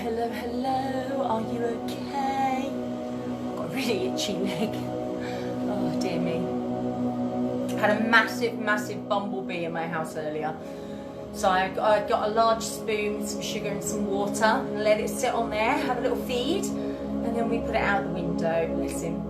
hello, hello. Are you okay? I've got a really itchy leg. Oh dear me. Had a massive bumblebee in my house earlier. So I got a large spoon with some sugar and some water and let it sit on there, have a little feed, and then we put it out the window. Bless him.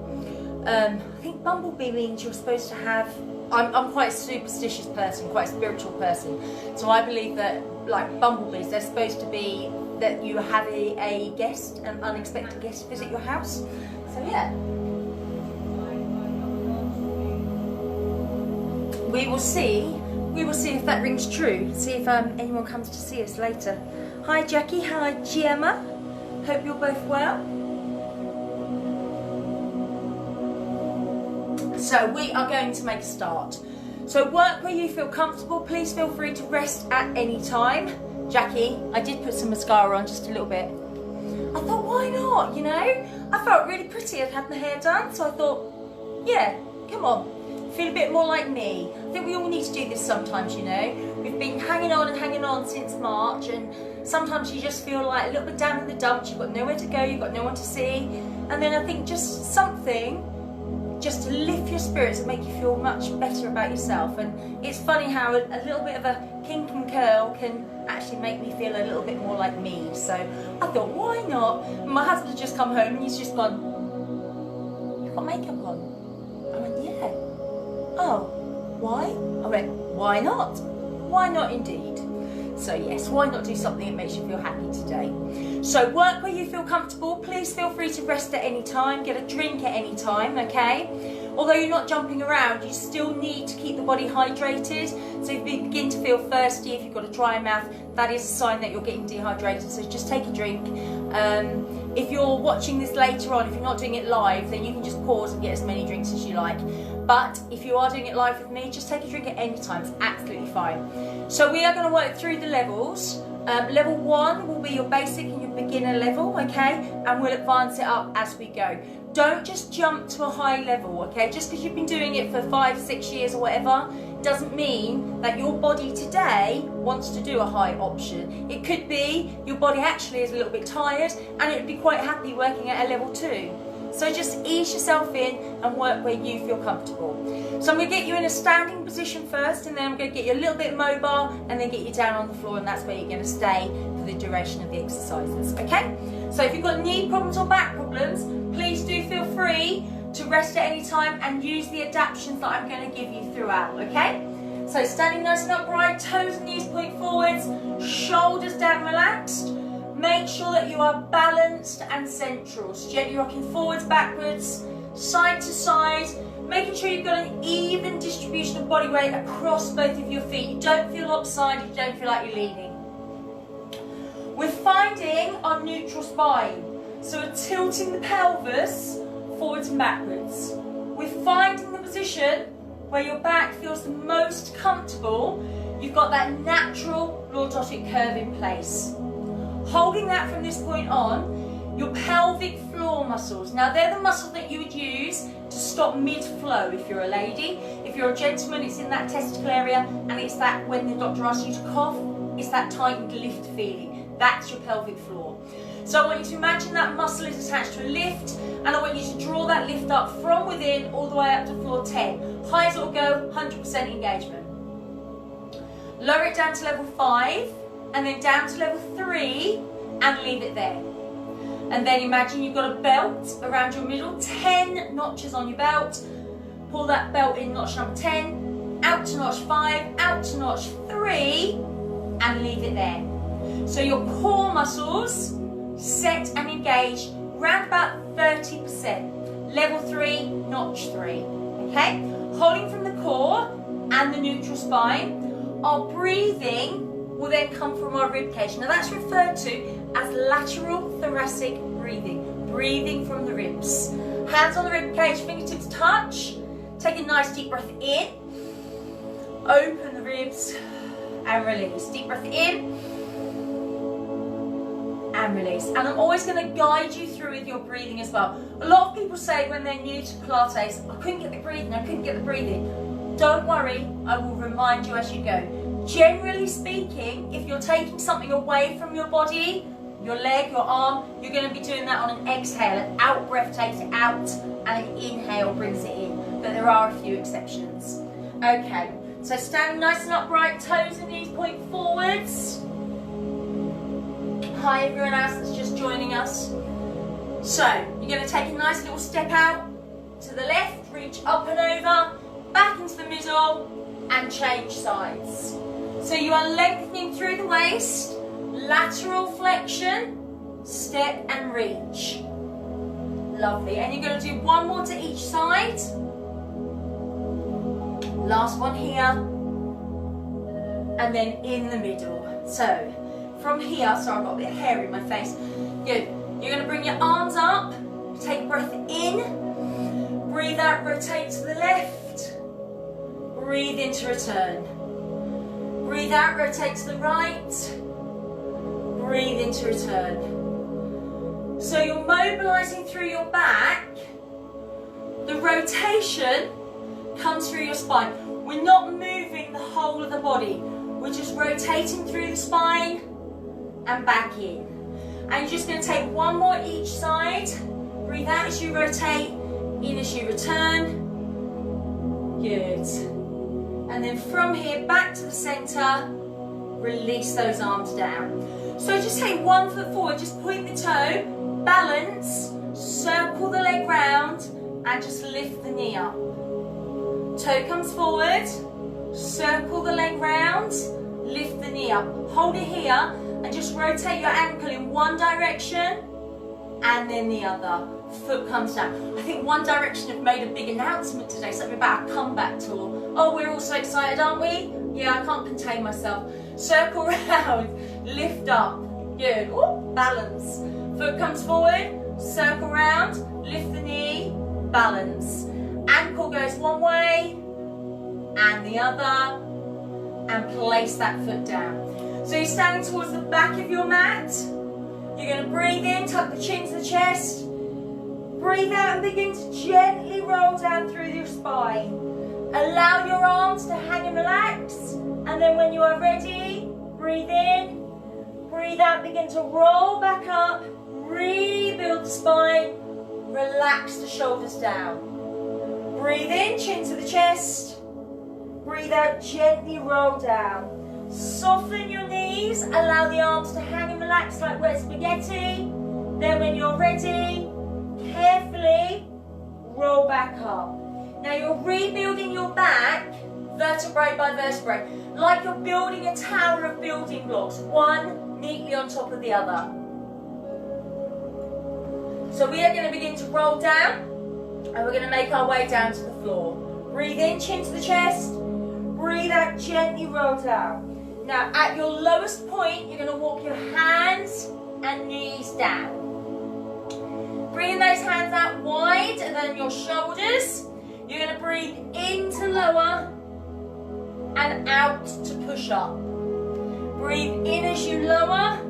I think bumblebee means you're supposed to have, I'm quite a superstitious person, quite a spiritual person. So I believe that, like bumblebees, they're supposed to be that you have a guest, an unexpected guest visit your house. So yeah. We will see if that rings true. See if anyone comes to see us later. Hi Jackie, hi Gemma. Hope you're both well. So we are going to make a start. So work where you feel comfortable. Please feel free to rest at any time. Jackie, I did put some mascara on just a little bit. I thought, why not, you know? I felt really pretty. I'd had my hair done, so I thought, yeah, come on. Feel a bit more like me. I think we all need to do this sometimes, you know. We've been hanging on since March, and sometimes you just feel like a little bit down in the dumps. You've got nowhere to go, you've got no one to see. And then I think just something just to lift your spirits and make you feel much better about yourself. And it's funny how a little bit of a kink and curl can actually make me feel a little bit more like me. So I thought, why not? And my husband had just come home and he's just gone, "You've got makeup on?" I went, "Yeah." "Oh, why?" I went, "Why not? Why not indeed?" So yes, why not do something that makes you feel happy today? So work where you feel comfortable. Please feel free to rest at any time, get a drink at any time, okay? Although you're not jumping around, you still need to keep the body hydrated. So if you begin to feel thirsty, if you've got a dry mouth, that is a sign that you're getting dehydrated. So just take a drink. If you're watching this later on, if you're not doing it live, then you can just pause and get as many drinks as you like. But if you are doing it live with me, just take a drink at any time. It's absolutely fine. So we are going to work through the levels. Level 1 will be your basic and your beginner level, okay? And we'll advance it up as we go. Don't just jump to a high level, okay? Just because you've been doing it for 5-6 years or whatever, doesn't mean that your body today wants to do a high option. It could be your body actually is a little bit tired and it would be quite happy working at a level 2. So just ease yourself in and work where you feel comfortable. So I'm going to get you in a standing position first, and then I'm going to get you a little bit mobile and then get you down on the floor, and that's where you're going to stay for the duration of the exercises, okay? So if you've got knee problems or back problems, please do feel free to rest at any time and use the adaptations that I'm going to give you throughout, okay? So standing nice and upright, toes and knees point forwards, shoulders down relaxed. Make sure that you are balanced and central. So gently rocking forwards, backwards, side to side, making sure you've got an even distribution of body weight across both of your feet. You don't feel lopsided, you don't feel like you're leaning. We're finding our neutral spine. So we're tilting the pelvis forwards and backwards. We're finding the position where your back feels the most comfortable. You've got that natural lordotic curve in place. Holding that from this point on, your pelvic floor muscles. Now they're the muscles that you would use to stop mid-flow if you're a lady. If you're a gentleman, it's in that testicle area, and it's that when the doctor asks you to cough, it's that tightened lift feeling. That's your pelvic floor. So I want you to imagine that muscle is attached to a lift, and I want you to draw that lift up from within all the way up to floor 10. High as it'll go, 100% engagement. Lower it down to level 5, and then down to level 3, and leave it there. And then imagine you've got a belt around your middle, 10 notches on your belt. Pull that belt in notch number 10, out to notch 5, out to notch 3, and leave it there. So your core muscles set and engage round about 30%. Level 3, notch 3. Okay? Holding from the core and the neutral spine. Our breathing will then come from our rib cage. Now that's referred to as lateral thoracic breathing. Breathing from the ribs. Hands on the rib cage, fingertips touch. Take a nice deep breath in. Open the ribs and release. Deep breath in and release. And I'm always going to guide you through with your breathing as well. A lot of people say when they're new to Pilates, I couldn't get the breathing. Don't worry, I will remind you as you go. Generally speaking, if you're taking something away from your body, your leg, your arm, you're going to be doing that on an exhale. An out breath takes it out and an inhale brings it in. But there are a few exceptions. Okay, so standing nice and upright, toes and knees point forwards. Hi everyone else that's just joining us. So, you're going to take a nice little step out to the left, reach up and over, back into the middle, and change sides. So you are lengthening through the waist, lateral flexion, step and reach. Lovely. And you're going to do one more to each side. Last one here. And then in the middle. So, from here, sorry I've got a bit of hair in my face. Good. You're going to bring your arms up, take a breath in, breathe out, rotate to the left, breathe in to return. Breathe out, rotate to the right, breathe in to return. So you're mobilising through your back, the rotation comes through your spine. We're not moving the whole of the body, we're just rotating through the spine and back in. And you're just going to take one more each side. Breathe out as you rotate, in as you return. Good. And then from here, back to the centre, release those arms down. So just take 1 foot forward, just point the toe, balance, circle the leg round, and just lift the knee up. Toe comes forward, circle the leg round, lift the knee up. Hold it here, and just rotate your ankle in one direction and then the other. Foot comes down. I think One Direction have made a big announcement today, something about a comeback tour. Oh, we're all so excited, aren't we? Yeah, I can't contain myself. Circle round, lift up. Good. Ooh, balance. Foot comes forward, circle round, lift the knee, balance. Ankle goes one way and the other, and place that foot down. So you're standing towards the back of your mat. You're going to breathe in, tuck the chin to the chest. Breathe out and begin to gently roll down through your spine. Allow your arms to hang and relax. And then when you are ready, breathe in, breathe out, begin to roll back up, rebuild the spine, relax the shoulders down. Breathe in, chin to the chest. Breathe out, gently roll down. Soften your knees, allow the arms to hang and relax like wet spaghetti. Then when you're ready, carefully roll back up. Now you're rebuilding your back vertebrae by vertebrae, like you're building a tower of building blocks, one neatly on top of the other. So we are going to begin to roll down, and we're going to make our way down to the floor. Breathe in, chin to the chest. Breathe out, gently roll down. Now at your lowest point, you're going to walk your hands and knees down. Bringing those hands out wide and then your shoulders. You're going to breathe in to lower and out to push up. Breathe in as you lower,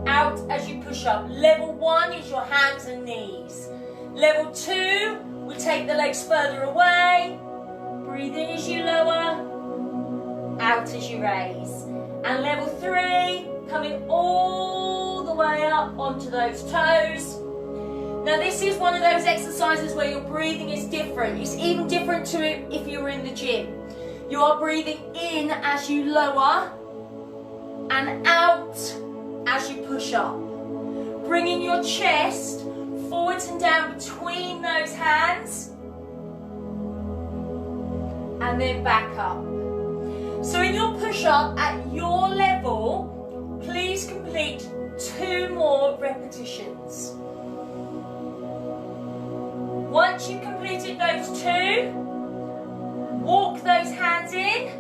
out as you push up. Level 1 is your hands and knees. Level 2, we take the legs further away. Breathe in as you lower, out as you raise. And level 3, coming all the way up onto those toes. Now this is one of those exercises where your breathing is different. It's even different to it if you were in the gym. You are breathing in as you lower and out as you push up. Bringing your chest forwards and down between those hands and then back up. So in your push-up at your level, please complete 2 more repetitions. Once you've completed those 2, walk those hands in,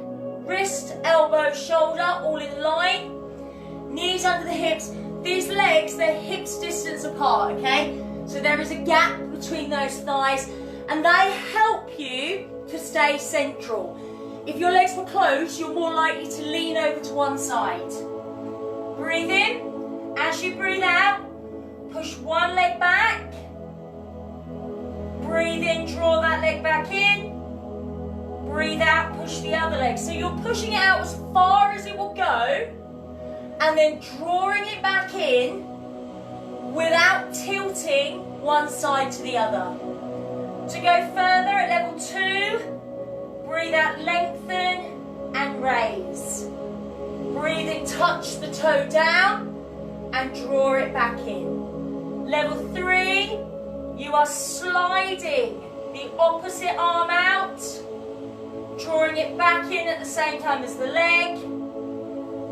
wrist, elbow, shoulder, all in line, knees under the hips. These legs, they're hips distance apart, okay? So there is a gap between those thighs, and they help you to stay central. If your legs were closed, you're more likely to lean over to one side. Breathe in. As you breathe out, push one leg back. Breathe in, draw that leg back in. Breathe out, push the other leg. So you're pushing it out as far as it will go. and then drawing it back in without tilting one side to the other. To go further at level 2, breathe out, lengthen and raise. Breathe in, touch the toe down and draw it back in. Level 3, you are sliding the opposite arm out, drawing it back in at the same time as the leg.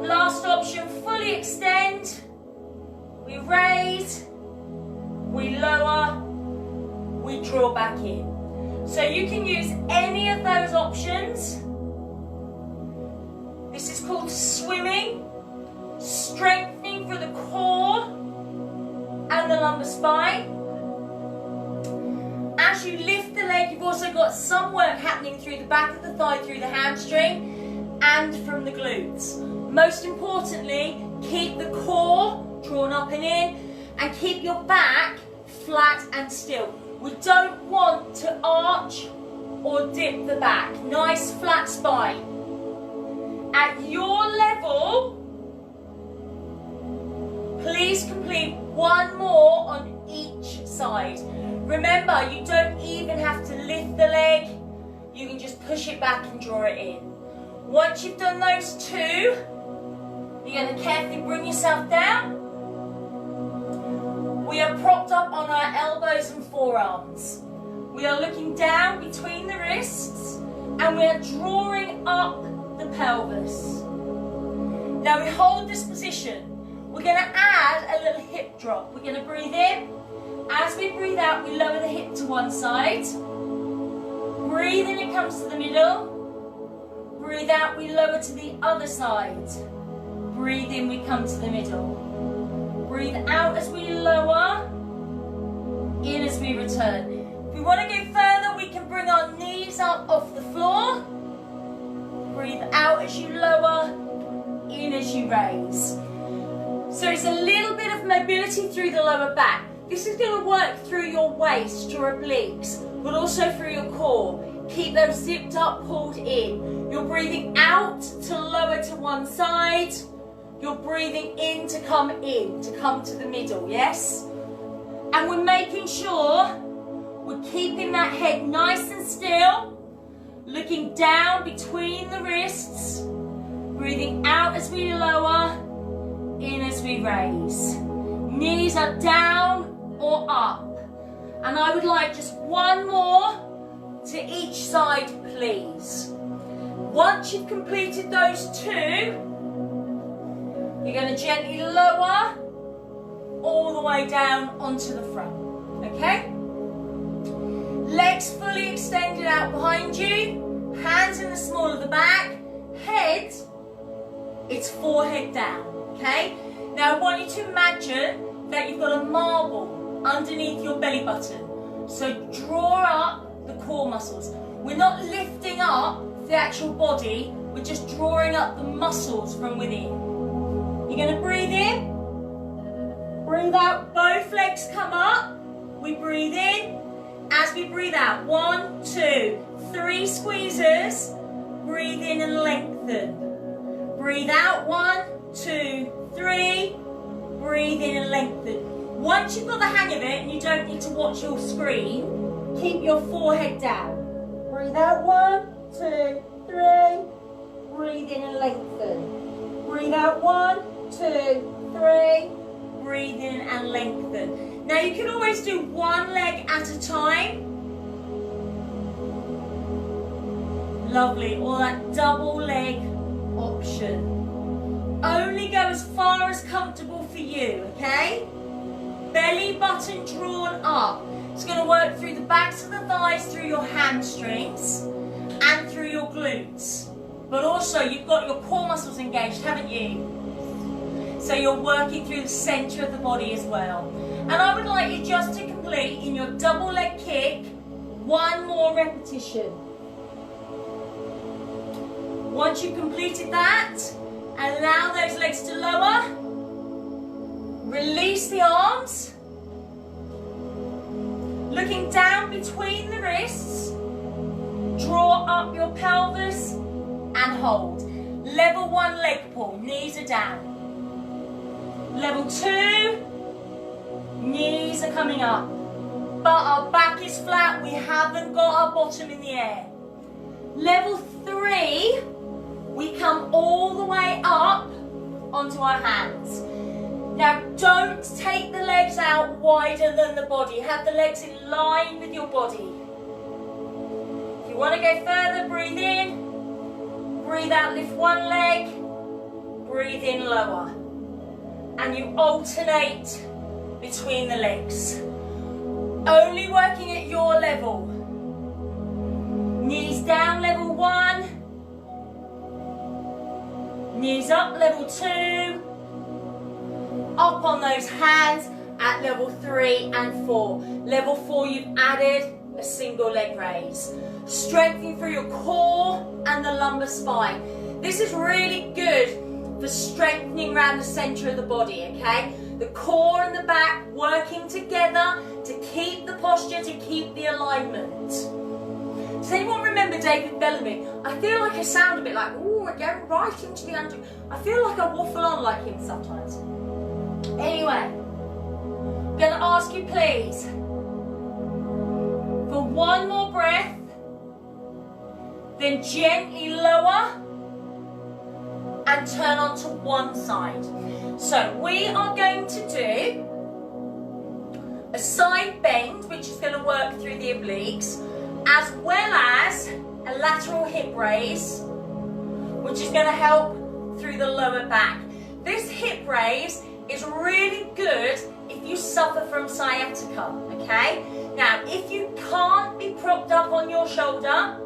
Last option, fully extend. We raise, we lower, we draw back in. So you can use any of those options. This is called swimming, strengthening for the core and the lumbar spine. As you lift the leg, you've also got some work happening through the back of the thigh, through the hamstring and from the glutes. Most importantly, keep the core drawn up and in, and keep your back flat and still. We don't want to arch or dip the back. Nice flat spine. At your level, please complete one more on each side. Remember, you don't even have to lift the leg. You can just push it back and draw it in. Once you've done those 2, you're going to carefully bring yourself down. We are propped up on our elbows and forearms. We are looking down between the wrists and we are drawing up the pelvis. Now we hold this position. We're going to add a little hip drop. We're going to breathe in. As we breathe out, we lower the hip to one side. Breathe in, it comes to the middle. Breathe out, we lower to the other side. Breathe in, we come to the middle. Breathe out as we lower, in as we return. If we want to go further, we can bring our knees up off the floor. Breathe out as you lower, in as you raise. So it's a little bit of mobility through the lower back. This is going to work through your waist, your obliques, but also through your core. Keep those zipped up, pulled in. You're breathing out to lower to one side. You're breathing in to come to the middle, yes? And we're making sure we're keeping that head nice and still, looking down between the wrists, breathing out as we lower, in as we raise. Knees are down or up. And I would like just one more to each side, please. Once you've completed those 2, you're going to gently lower all the way down onto the front, okay? Legs fully extended out behind you, hands in the small of the back, head, it's forehead down, okay? Now I want you to imagine that you've got a marble underneath your belly button. So draw up the core muscles. We're not lifting up the actual body, we're just drawing up the muscles from within. You're going to breathe in, breathe out, both legs come up, we breathe in, as we breathe out, 1, 2, 3 squeezes, breathe in and lengthen, breathe out, 1, 2, 3, breathe in and lengthen. Once you've got the hang of it and you don't need to watch your screen, keep your forehead down, breathe out, 1, 2, 3, breathe in and lengthen, breathe out, 1, 2, 3, breathe in and lengthen. Now you can always do one leg at a time. Lovely, or that double leg option. Only go as far as comfortable for you, okay? Belly button drawn up. It's going to work through the backs of the thighs, through your hamstrings and through your glutes. But also you've got your core muscles engaged, haven't you? So you're working through the centre of the body as well. And I would like you just to complete in your double leg kick, one more repetition. Once you've completed that, allow those legs to lower. Release the arms. Looking down between the wrists. Draw up your pelvis and hold. Level 1 leg pull, knees are down. Level 2, knees are coming up, but our back is flat, we haven't got our bottom in the air. Level 3, we come all the way up onto our hands. Now don't take the legs out wider than the body, have the legs in line with your body. If you want to go further, breathe in, breathe out, lift one leg, breathe in, lower. And you alternate between the legs. Only working at your level. Knees down, level 1. Knees up, level 2. Up on those hands at level 3 and 4. Level 4, you've added a single leg raise. Strengthening through your core and the lumbar spine. This is really good for strengthening around the center of the body, okay? The core and the back working together to keep the posture, to keep the alignment. Does anyone remember David Bellamy? I feel like I sound a bit like, oh, we're going right into the under. I feel like I waffle on like him sometimes. Anyway, I'm going to ask you please, for one more breath, then gently lower and turn onto one side. So we are going to do a side bend, which is going to work through the obliques, as well as a lateral hip raise, which is going to help through the lower back. This hip raise is really good if you suffer from sciatica, okay? Now, if you can't be propped up on your shoulder,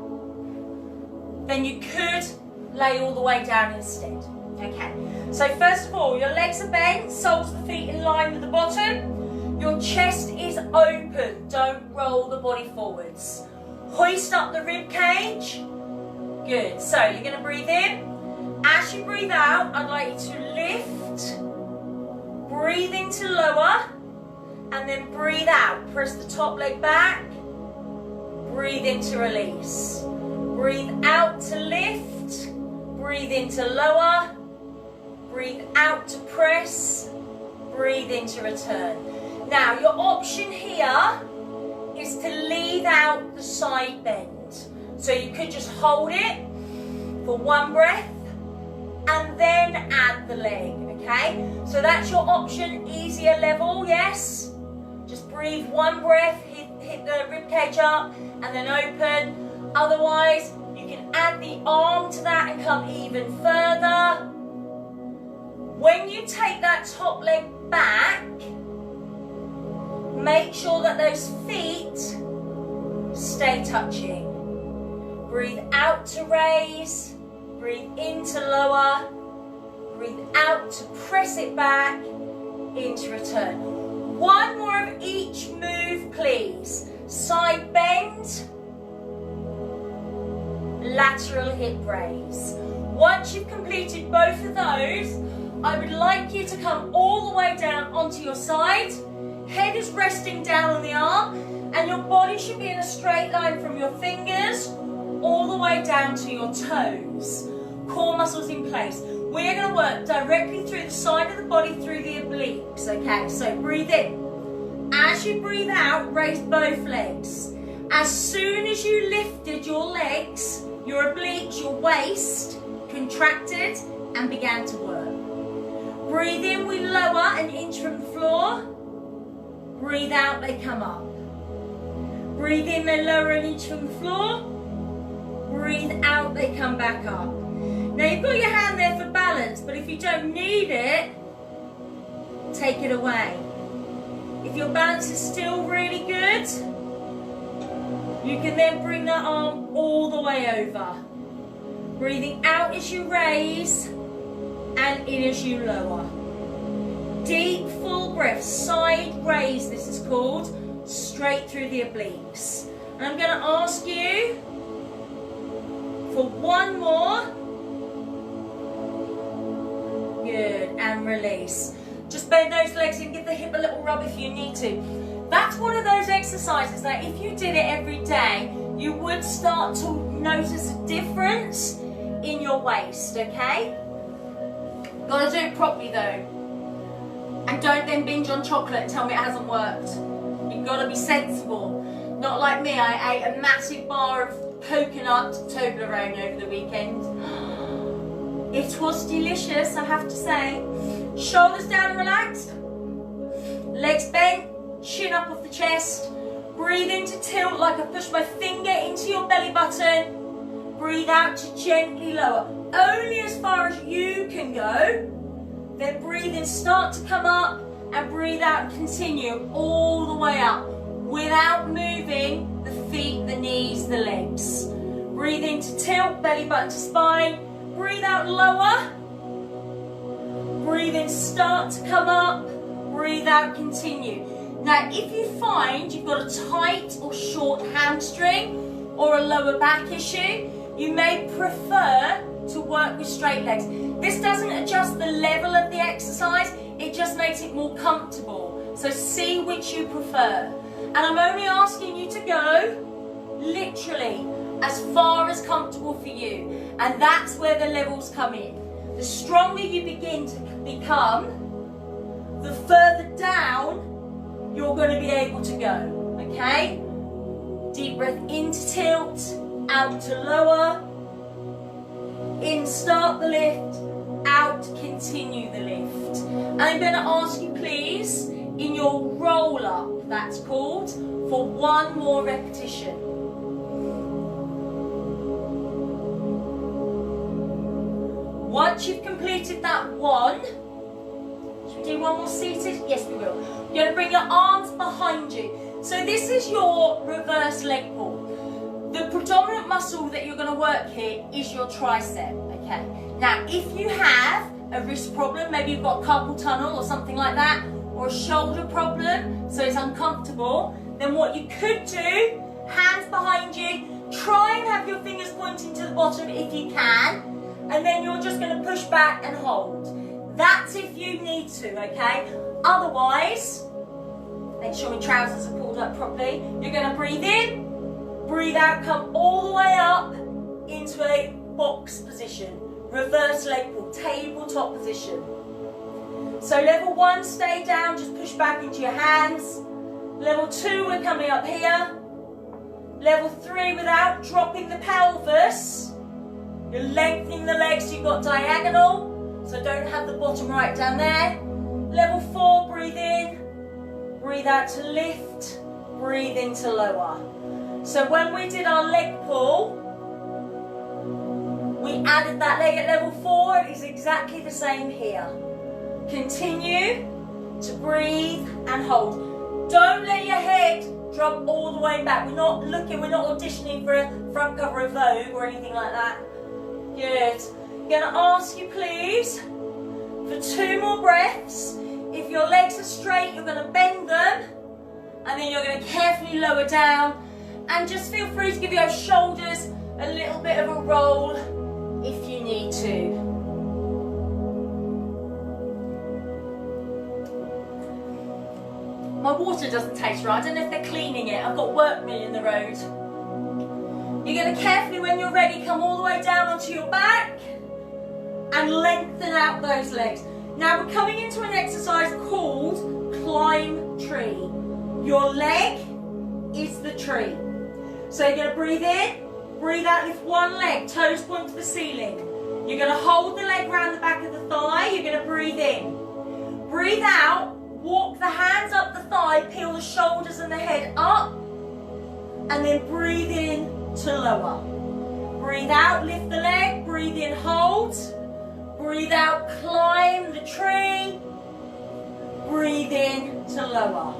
then you could lay all the way down instead. Okay, so first of all, your legs are bent, soles of the feet in line with the bottom. Your chest is open, don't roll the body forwards. Hoist up the rib cage. Good, so you're going to breathe in. As you breathe out, I'd like you to lift, breathe in to lower, and then breathe out. Press the top leg back, breathe in to release. Breathe out to lift, breathe in to lower, breathe out to press, breathe in to return. Now your option here is to leave out the side bend. So you could just hold it for one breath and then add the leg, okay? So that's your option, easier level, yes? Just breathe one breath, hit the ribcage up and then open. Otherwise, you can add the arm to that and come even further. When you take that top leg back, make sure that those feet stay touching. Breathe out to raise, breathe in to lower, breathe out to press it back, in to return. One more of each move, please. Side bend, lateral hip raise. Once you've completed both of those, I would like you to come all the way down onto your side. Head is resting down on the arm and your body should be in a straight line from your fingers all the way down to your toes. Core muscles in place. We're going to work directly through the side of the body, through the obliques, okay? So breathe in. As you breathe out, raise both legs. As soon as you lifted your legs, your obliques, your waist contracted and began to work. Breathe in, we lower an inch from the floor. Breathe out, they come up. Breathe in, they lower an inch from the floor. Breathe out, they come back up. Now you've got your hand there for balance, but if you don't need it, take it away. If your balance is still really good, you can then bring that arm all the way over. Breathing out as you raise and in as you lower. Deep, full breath, side raise this is called, straight through the obliques. And I'm going to ask you for one more. Good, and release. Just bend those legs and give the hip a little rub if you need to. That's one of those exercises that if you did it every day, you would start to notice a difference in your waist, okay? Gotta do it properly though. And don't then binge on chocolate and tell me it hasn't worked. You've got to be sensible. Not like me, I ate a massive bar of coconut Toblerone over the weekend. It was delicious, I have to say. Shoulders down and relaxed. Legs bent, chin up off the chest. Breathe in to tilt like I push my finger into your belly button. Breathe out to gently lower. Only as far as you can go. Then breathe in, start to come up, and breathe out and continue all the way up without moving the feet, the knees, the legs. Breathe in to tilt, belly button to spine. Breathe out, lower. Breathe in, start to come up. Breathe out, continue. Now, if you find you've got a tight or short hamstring or a lower back issue, you may prefer to work with straight legs. This doesn't adjust the level of the exercise, it just makes it more comfortable. So see which you prefer. And I'm only asking you to go literally as far as comfortable for you. And that's where the levels come in. The stronger you begin to become, the further down you're going to be able to go, okay? Deep breath in to tilt, out to lower. In, start the lift, out, continue the lift. And I'm going to ask you, please, in your roll up, that's called, for one more repetition. Once you've completed that one, should we do one more seated? Yes, we will. You're going to bring your arms behind you. So this is your reverse leg pull. The predominant muscle that you're going to work here is your tricep, okay? Now, if you have a wrist problem, maybe you've got carpal tunnel or something like that, or a shoulder problem, so it's uncomfortable, then what you could do, hands behind you, try and have your fingers pointing to the bottom if you can, and then you're just going to push back and hold. That's if you need to, okay? Otherwise, make sure my trousers are pulled up properly. You're going to breathe in, breathe out, come all the way up into a box position. Reverse leg pull, tabletop position. So level 1, stay down, just push back into your hands. Level 2, we're coming up here. Level 3, without dropping the pelvis, you're lengthening the legs, you've got diagonal, so don't have the bottom right down there. Level 4, breathe in, breathe out to lift, breathe in to lower. So when we did our leg pull, we added that leg at level 4, it is exactly the same here. Continue to breathe and hold. Don't let your head drop all the way back. We're not auditioning for a front cover of Vogue or anything like that. Good. I'm going to ask you, please, for 2 more breaths. If your legs are straight, you're going to bend them, and then you're going to carefully lower down, and just feel free to give your shoulders a little bit of a roll if you need to. My water doesn't taste right. I don't know if they're cleaning it. I've got workmen in the road. You're going to carefully, when you're ready, come all the way down onto your back and lengthen out those legs. Now we're coming into an exercise called climb tree. Your leg is the tree. So you're going to breathe in, breathe out, lift one leg, toes point to the ceiling. You're going to hold the leg round the back of the thigh. You're going to breathe in. Breathe out, walk the hands up the thigh, peel the shoulders and the head up, and then breathe in to lower. Breathe out, lift the leg, breathe in, hold. Breathe out, climb the tree. Breathe in to lower.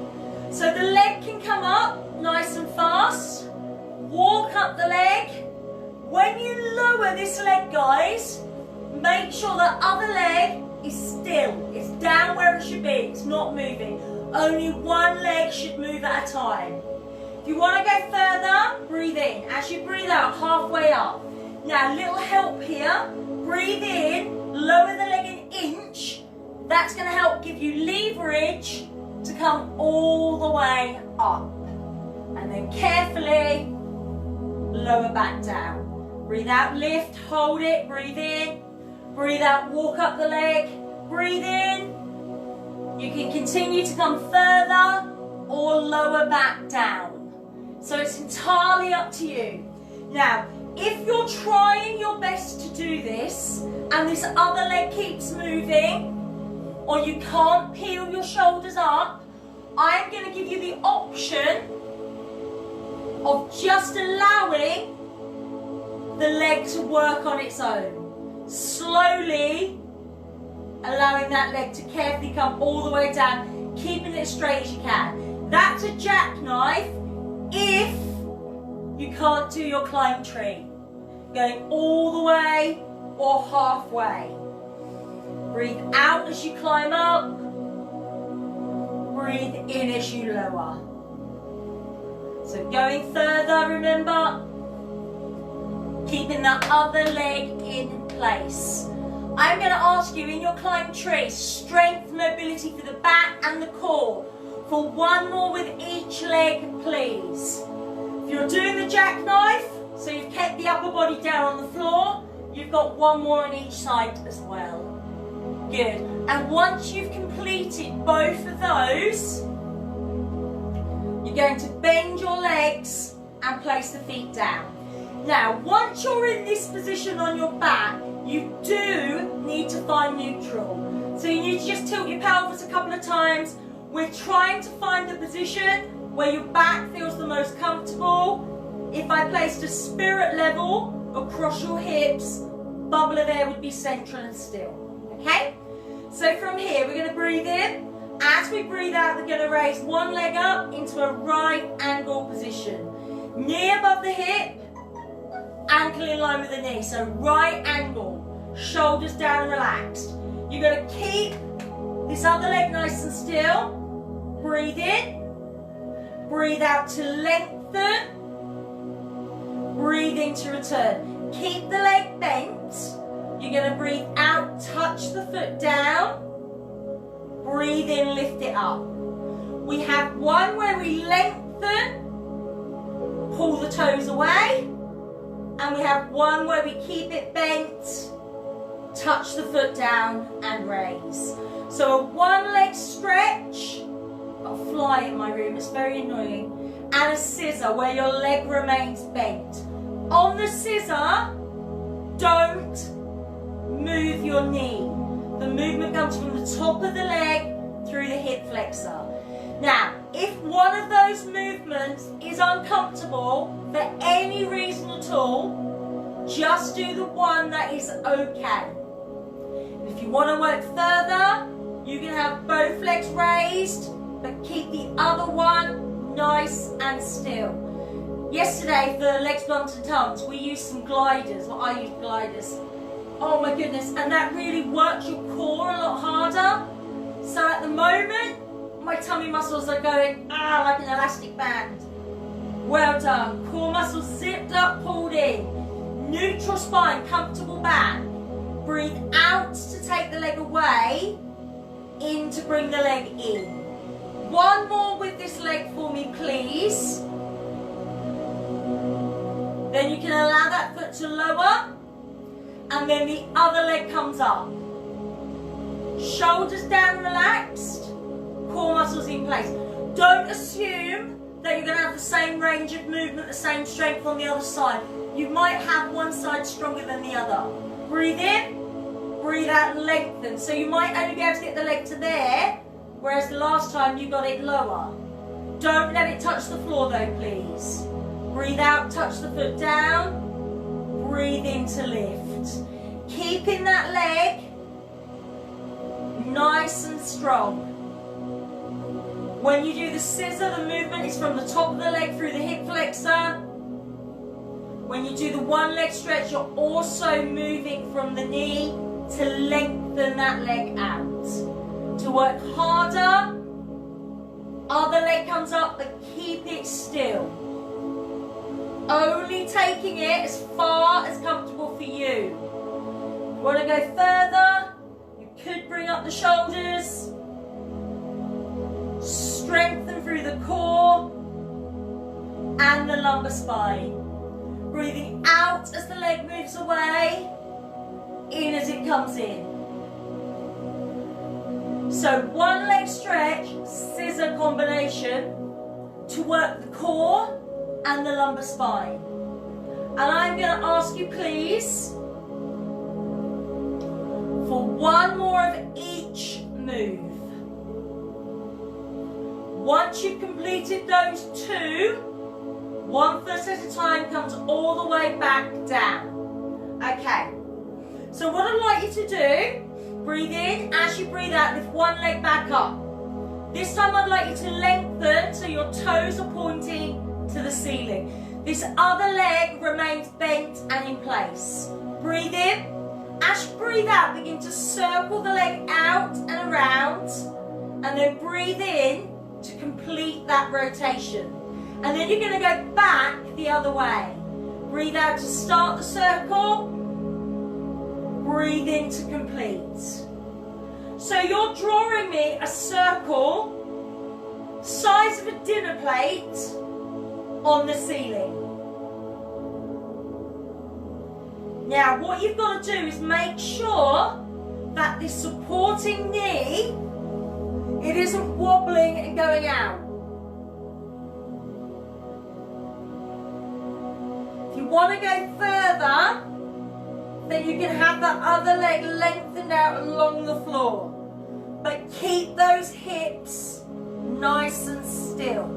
So the leg can come up nice and fast. Walk up the leg. When you lower this leg, guys, make sure the other leg is still. It's down where it should be. It's not moving. Only one leg should move at a time. If you want to go further, breathe in. As you breathe out, halfway up. Now, little help here. Breathe in, lower the leg an inch. That's going to help give you leverage to come all the way up. And then carefully lower back down. Breathe out, lift, hold it, breathe in. Breathe out, walk up the leg. Breathe in. You can continue to come further or lower back down. So it's entirely up to you. Now, if you're trying your best to do this and this other leg keeps moving, or you can't peel your shoulders up, I'm going to give you the option of just allowing the leg to work on its own. Slowly allowing that leg to carefully come all the way down, keeping it as straight as you can. That's a jackknife if you can't do your climb tree. Going all the way or halfway. Breathe out as you climb up. Breathe in as you lower. So going further, remember, keeping that other leg in place. I'm going to ask you in your climb tree, strength, mobility for the back and the core. For one more with each leg, please. If you're doing the jackknife, so you've kept the upper body down on the floor, you've got one more on each side as well. Good. And once you've completed both of those, you're going to bend your legs and place the feet down. Now, once you're in this position on your back, you do need to find neutral. So you need to just tilt your pelvis a couple of times. We're trying to find the position where your back feels the most comfortable. If I placed a spirit level across your hips, bubble of air would be central and still. Okay? So from here, we're going to breathe in. As we breathe out, we're going to raise one leg up into a right angle position. Knee above the hip, ankle in line with the knee. So right angle, shoulders down, relaxed. You're going to keep this other leg nice and still. Breathe in. Breathe out to lengthen. Breathe in to return. Keep the leg bent. You're going to breathe out, touch the foot down. Breathe in, lift it up. We have one where we lengthen, pull the toes away. And we have one where we keep it bent, touch the foot down and raise. So a one leg stretch, got a fly in my room, it's very annoying. And a scissor where your leg remains bent. On the scissor, don't move your knee. The movement comes from the top of the leg through the hip flexor. Now, if one of those movements is uncomfortable for any reason at all, just do the one that is okay. If you want to work further, you can have both legs raised, but keep the other one nice and still. Yesterday, for legs, bumps and tongues, we used some gliders. Well, I used gliders. Oh my goodness, and that really works your core a lot harder. So at the moment, my tummy muscles are going, like an elastic band. Well done. Core muscles zipped up, pulled in. Neutral spine, comfortable back. Breathe out to take the leg away. In to bring the leg in. One more with this leg for me, please. Then you can allow that foot to lower. And then the other leg comes up. Shoulders down, relaxed. Core muscles in place. Don't assume that you're going to have the same range of movement, the same strength on the other side. You might have one side stronger than the other. Breathe in, breathe out, lengthen. So you might only be able to get the leg to there, whereas the last time you got it lower. Don't let it touch the floor though, please. Breathe out, touch the foot down. Breathe in to lift. Keeping that leg nice and strong. When you do the scissor, the movement is from the top of the leg through the hip flexor. When you do the one leg stretch, you're also moving from the knee to lengthen that leg out. To work harder, other leg comes up, but keep it still. Only taking it as far as comfortable for you. If you want to go further, you could bring up the shoulders. Strengthen through the core and the lumbar spine. Breathing out as the leg moves away, in as it comes in. So one leg stretch, scissor combination to work the core and the lumbar spine. And I'm going to ask you please for one more of each move. Once you've completed those two, 1 foot at a time comes all the way back down. Okay, so what I'd like you to do, breathe in, as you breathe out, lift one leg back up. This time I'd like you to lengthen so your toes are pointing to the ceiling. This other leg remains bent and in place. Breathe in. As you breathe out, begin to circle the leg out and around, and then breathe in to complete that rotation. And then you're going to go back the other way. Breathe out to start the circle. Breathe in to complete. So you're drawing me a circle size of a dinner plate on the ceiling. Now what you've got to do is make sure that this supporting knee, it isn't wobbling and going out. If you want to go further, then you can have that other leg lengthened out along the floor. But keep those hips nice and still.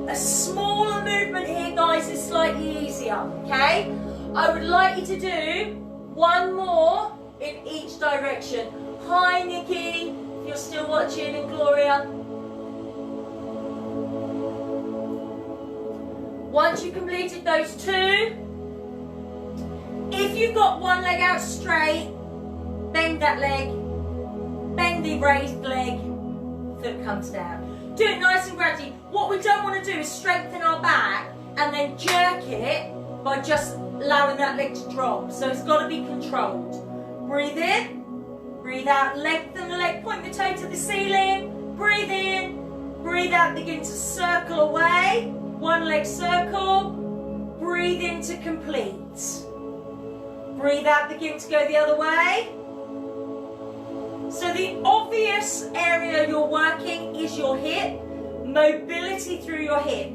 A smaller movement here, guys, is slightly easier, okay? I would like you to do one more in each direction. Hi, Nikki, if you're still watching, and Gloria. Once you've completed those two, if you've got one leg out straight, bend that leg, bend the raised leg, foot comes down. Do it nice and gradually. What we don't want to do is strengthen our back and then jerk it by just allowing that leg to drop. So it's got to be controlled. Breathe in, breathe out, lengthen the leg, point the toe to the ceiling. Breathe in, breathe out, begin to circle away. One leg circle, breathe in to complete. Breathe out, begin to go the other way. So the obvious area you're working is your hip, mobility through your hip.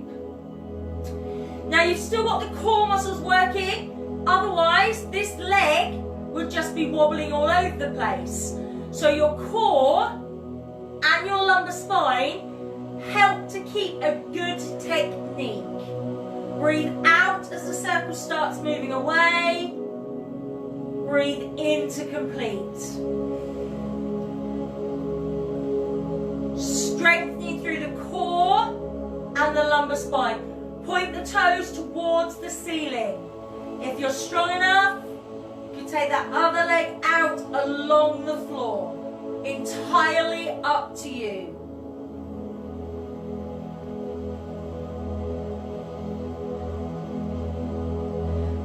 Now you've still got the core muscles working, otherwise this leg would just be wobbling all over the place. So your core and your lumbar spine help to keep a good technique. Breathe out as the circle starts moving away. Breathe in to complete. Strengthening through the core and the lumbar spine. Point the toes towards the ceiling. If you're strong enough, you can take that other leg out along the floor. Entirely up to you.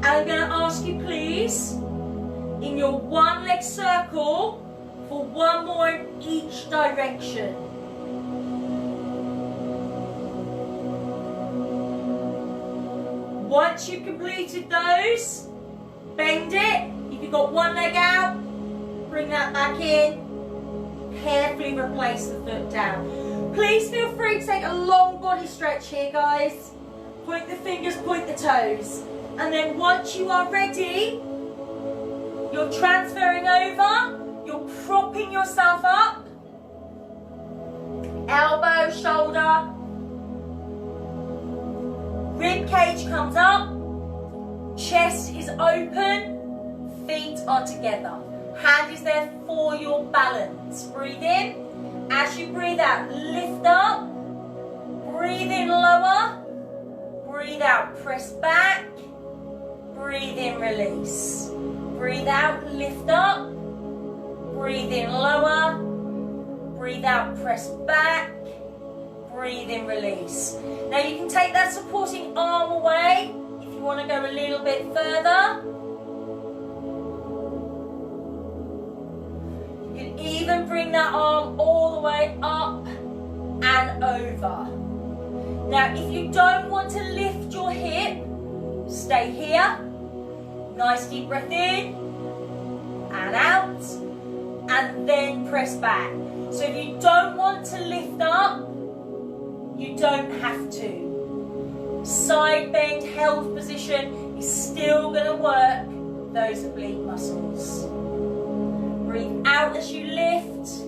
I'm going to ask you please, in your one leg circle, for one more in each direction. Once you've completed those, bend it. If you've got one leg out, bring that back in. Carefully replace the foot down. Please feel free to take a long body stretch here, guys. Point the fingers, point the toes. And then once you are ready, you're transferring over, you're propping yourself up. Elbow, shoulder. Rib cage comes up, chest is open, feet are together. Hand is there for your balance. Breathe in. As you breathe out, lift up. Breathe in, lower. Breathe out, press back. Breathe in, release. Breathe out, lift up. Breathe in, lower. Breathe out, press back. Breathe in, release. Now you can take that supporting arm away if you want to go a little bit further. You can even bring that arm all the way up and over. Now if you don't want to lift your hip, stay here. Nice deep breath in and out, and then press back. So if you don't want to lift up, you don't have to. Side bend, held position is still going to work those oblique muscles. Breathe out as you lift,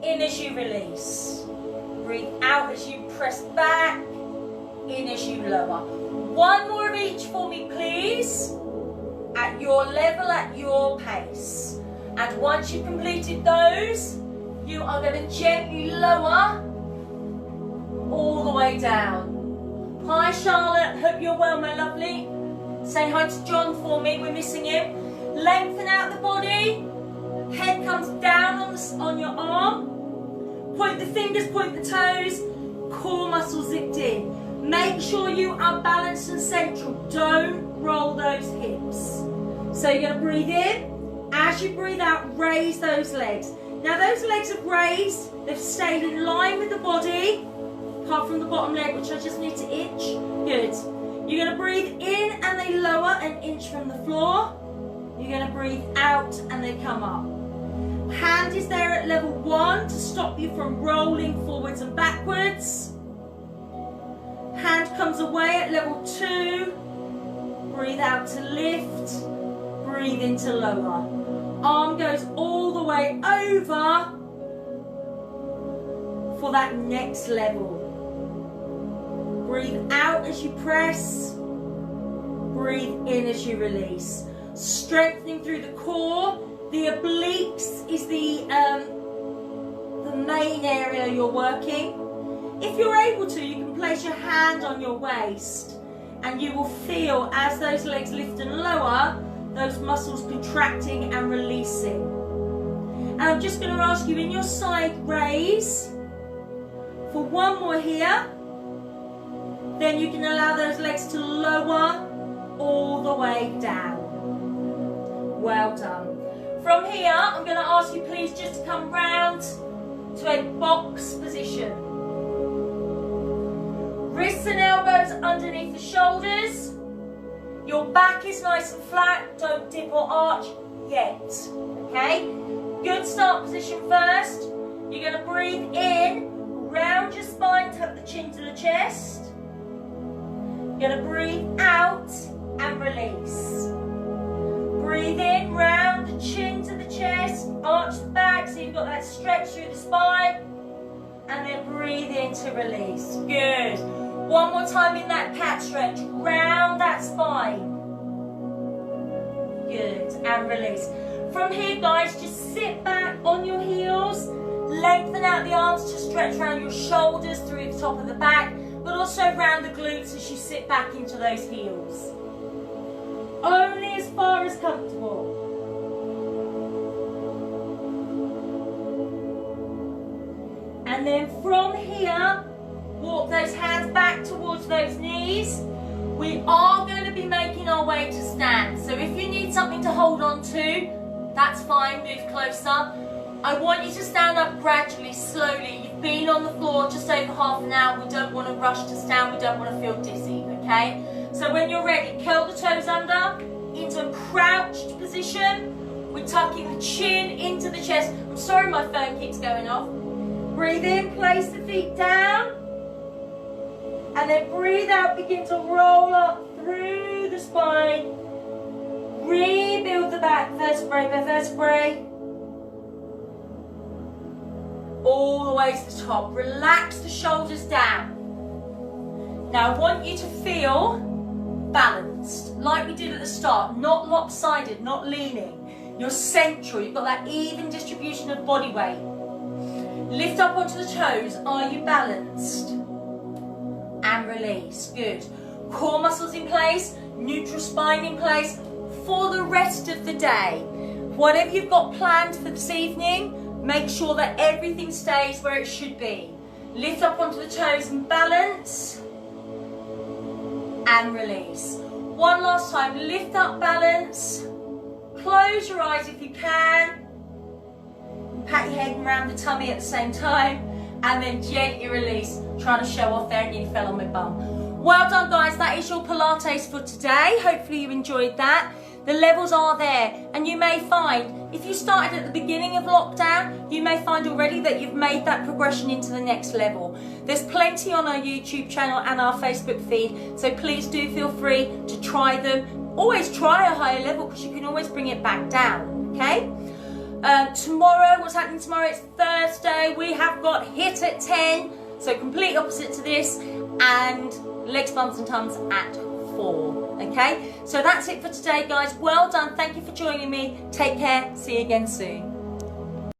in as you release. Breathe out as you press back, in as you lower. One more of each for me, please. At your level, at your pace. And once you've completed those, you are going to gently lower all the way down. Hi Charlotte, hope you're well, my lovely. Say hi to John for me, we're missing him. Lengthen out the body. Head comes down on your arm. Point the fingers, point the toes. Core muscles zipped in. Make sure you are balanced and central. Don't roll those hips. So you're going to breathe in. As you breathe out, raise those legs. Now those legs have raised. They've stayed in line with the body. Apart from the bottom leg, which I just need to inch. Good. You're going to breathe in and they lower an inch from the floor. You're going to breathe out and they come up. Hand is there at level 1 to stop you from rolling forwards and backwards. Hand comes away at level 2. Breathe out to lift. Breathe in to lower. Arm goes all the way over for that next level. Breathe out as you press. Breathe in as you release. Strengthening through the core. The obliques is the main area you're working. If you're able to, you can place your hand on your waist and you will feel as those legs lift and lower, those muscles contracting and releasing. And I'm just going to ask you in your side raise for one more here. Then you can allow those legs to lower all the way down. Well done. From here, I'm going to ask you please just to come round to a box position. Wrists and elbows underneath the shoulders. Your back is nice and flat. Don't dip or arch yet. Okay? Good start position first. You're going to breathe in, round your spine, tuck the chin to the chest. You're going to breathe out and release. Breathe in, round the chin to the chest, arch the back so you've got that stretch through the spine. And then breathe in to release. Good. One more time in that cat stretch. Round that spine. Good. And release. From here, guys, just sit back on your heels. Lengthen out the arms to stretch around your shoulders through the top of the back, but also round the glutes as you sit back into those heels. Only as far as comfortable. And then from here, walk those hands back towards those knees. We are going to be making our way to stand. So if you need something to hold on to, that's fine, move closer. I want you to stand up gradually, slowly. You've been on the floor just over half an hour. We don't want to rush to stand. We don't want to feel dizzy, okay? So when you're ready, curl the toes under into a crouched position. We're tucking the chin into the chest. I'm sorry my phone keeps going off. Breathe in, place the feet down. And then breathe out, begin to roll up through the spine. Rebuild the back vertebrae by vertebrae. All the way to the top. Relax the shoulders down. Now I want you to feel balanced, like we did at the start, not lopsided, not leaning. You're central, you've got that even distribution of body weight. Lift up onto the toes. Are you balanced? And release. Good. Core muscles in place, neutral spine in place for the rest of the day. Whatever you've got planned for this evening, make sure that everything stays where it should be. Lift up onto the toes and balance. And release. One last time. Lift up, balance. Close your eyes if you can. Pat your head around the tummy at the same time. And then gently release. Trying to show off there and you fell on my bum. Well done, guys. That is your Pilates for today. Hopefully you enjoyed that. The levels are there. And you may find If you started at the beginning of lockdown, you may find already that you've made that progression into the next level. There's plenty on our YouTube channel and our Facebook feed, so please do feel free to try them. Always try a higher level because you can always bring it back down, okay? Tomorrow, what's happening tomorrow? It's Thursday. We have got HIIT at 10, so complete opposite to this, and legs, bums and tums at 4, okay? So that's it for today, guys. Well done. Thank you for joining me. Take care. See you again soon.